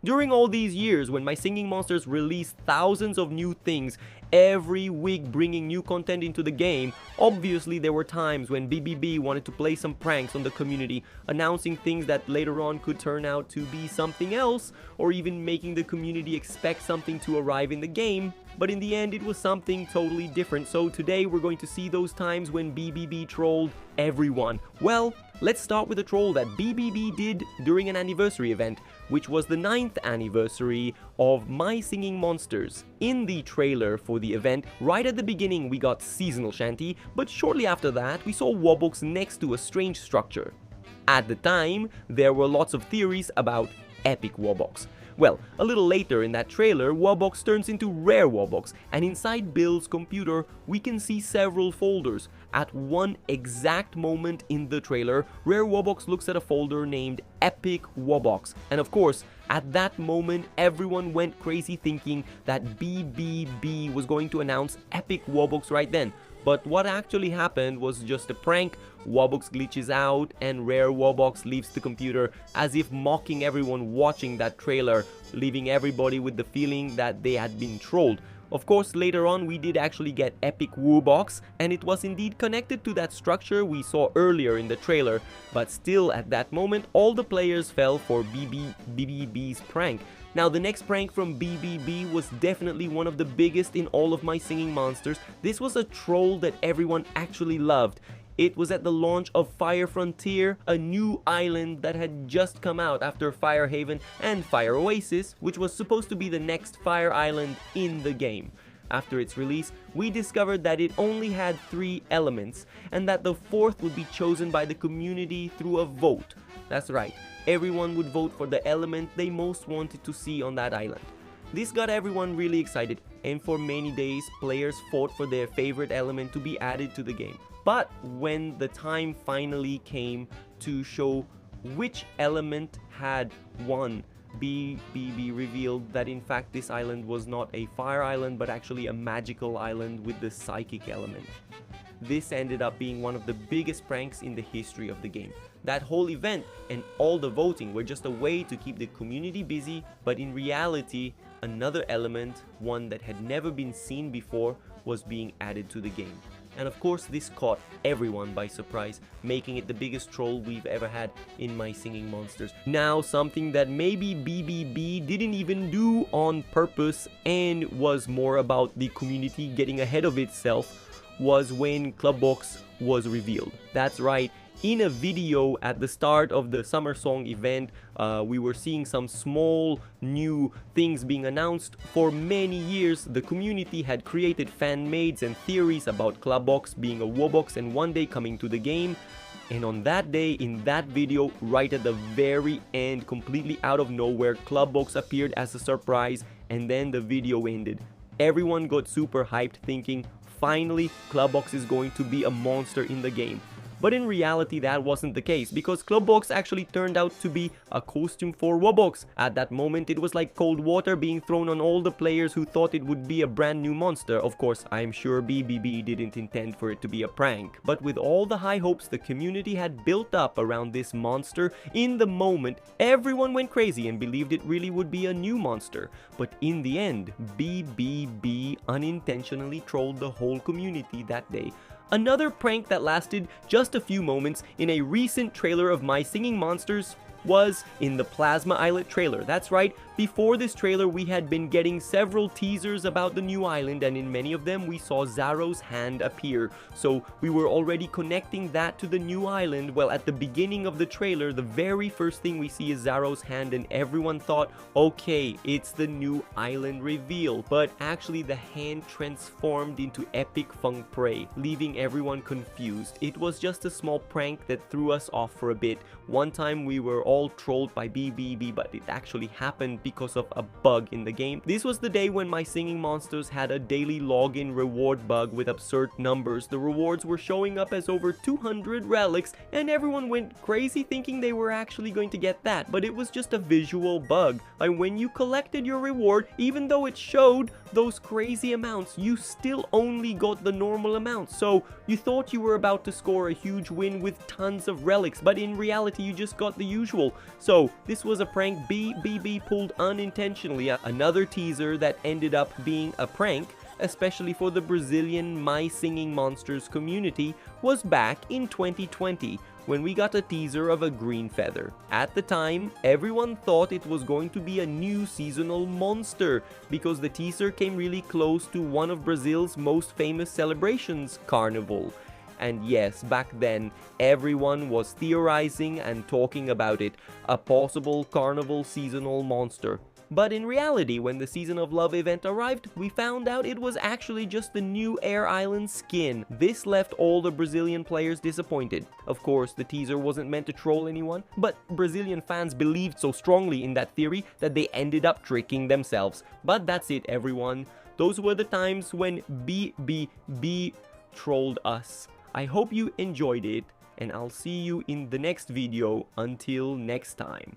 During all these years, when My Singing Monsters released thousands of new things, every week bringing new content into the game, obviously there were times when BBB wanted to play some pranks on the community, announcing things that later on could turn out to be something else, or even making the community expect something to arrive in the game. But in the end, it was something totally different. So today we're going to see those times when BBB trolled everyone. Well, let's start with a troll that BBB did during an anniversary event, which was the 9th anniversary of My Singing Monsters. In the trailer for the event, right at the beginning we got Seasonal Shanty, but shortly after that we saw Wobbucks next to a strange structure. At the time, there were lots of theories about epic Wobbucks. Well, a little later in that trailer, Wobbucks turns into rare Wobbucks, and inside Bill's computer, we can see several folders. At one exact moment in the trailer, Rare Wobbucks looks at a folder named Epic Wobbucks, and of course, at that moment, everyone went crazy thinking that BBB was going to announce Epic Wobbucks right then. But what actually happened was just a prank. Wobbucks glitches out and Rare Wobbucks leaves the computer, as if mocking everyone watching that trailer, leaving everybody with the feeling that they had been trolled. Of course, later on we did actually get Epic Wobbucks, and it was indeed connected to that structure we saw earlier in the trailer, but still at that moment all the players fell for BBB's prank. Now, the next prank from BBB was definitely one of the biggest in all of My Singing Monsters. This was a troll that everyone actually loved. It was at the launch of Fire Frontier, a new island that had just come out after Fire Haven and Fire Oasis, which was supposed to be the next Fire Island in the game. After its release, we discovered that it only had 3 elements, and that the 4th would be chosen by the community through a vote. That's right, everyone would vote for the element they most wanted to see on that island. This got everyone really excited, and for many days, players fought for their favorite element to be added to the game. But when the time finally came to show which element had won, BBB revealed that in fact this island was not a fire island but actually a magical island with the psychic element. This ended up being one of the biggest pranks in the history of the game. That whole event and all the voting were just a way to keep the community busy, but in reality, another element, one that had never been seen before, was being added to the game. And of course, this caught everyone by surprise, making it the biggest troll we've ever had in My Singing Monsters. Now, something that maybe BBB didn't even do on purpose and was more about the community getting ahead of itself was when Clubbox was revealed. That's right. In a video at the start of the Summer Song event, we were seeing some small new things being announced. For many years, the community had created fan-mades and theories about Clubbox being a Wobbucks and one day coming to the game. And on that day, in that video, right at the very end, completely out of nowhere, Clubbox appeared as a surprise, and then the video ended. Everyone got super hyped thinking, finally, Clubbox is going to be a monster in the game. But in reality, that wasn't the case, because Clubbox actually turned out to be a costume for Wobbucks. At that moment, it was like cold water being thrown on all the players who thought it would be a brand new monster. Of course, I'm sure BBB didn't intend for it to be a prank. But with all the high hopes the community had built up around this monster, in the moment, everyone went crazy and believed it really would be a new monster. But in the end, BBB unintentionally trolled the whole community that day. Another prank that lasted just a few moments in a recent trailer of My Singing Monsters was in the Plasma Islet trailer. That's right, before this trailer we had been getting several teasers about the new island, and in many of them we saw Zaro's hand appear. So we were already connecting that to the new island. Well, at the beginning of the trailer, the very first thing we see is Zaro's hand, and everyone thought, okay, it's the new island reveal. But actually the hand transformed into Epic Feng Prey, leaving everyone confused. It was just a small prank that threw us off for a bit. One time we were all trolled by BBB, but it actually happened because of a bug in the game. This was the day when My Singing Monsters had a daily login reward bug with absurd numbers. The rewards were showing up as over 200 relics, and everyone went crazy thinking they were actually going to get that, but it was just a visual bug. Like when you collected your reward, even though it showed those crazy amounts, you still only got the normal amount. So you thought you were about to score a huge win with tons of relics, but in reality you just got the usual. So this was a prank BBB pulled called Unintentionally, another teaser that ended up being a prank, especially for the Brazilian My Singing Monsters community, was back in 2020 when we got a teaser of a green feather. At the time, everyone thought it was going to be a new seasonal monster because the teaser came really close to one of Brazil's most famous celebrations, Carnival. And yes, back then, everyone was theorizing and talking about it, a possible Carnival seasonal monster. But in reality, when the Season of Love event arrived, we found out it was actually just the new Air Island skin. This left all the Brazilian players disappointed. Of course, the teaser wasn't meant to troll anyone, but Brazilian fans believed so strongly in that theory that they ended up tricking themselves. But that's it, everyone. Those were the times when BBB trolled us. I hope you enjoyed it, and I'll see you in the next video. Until next time.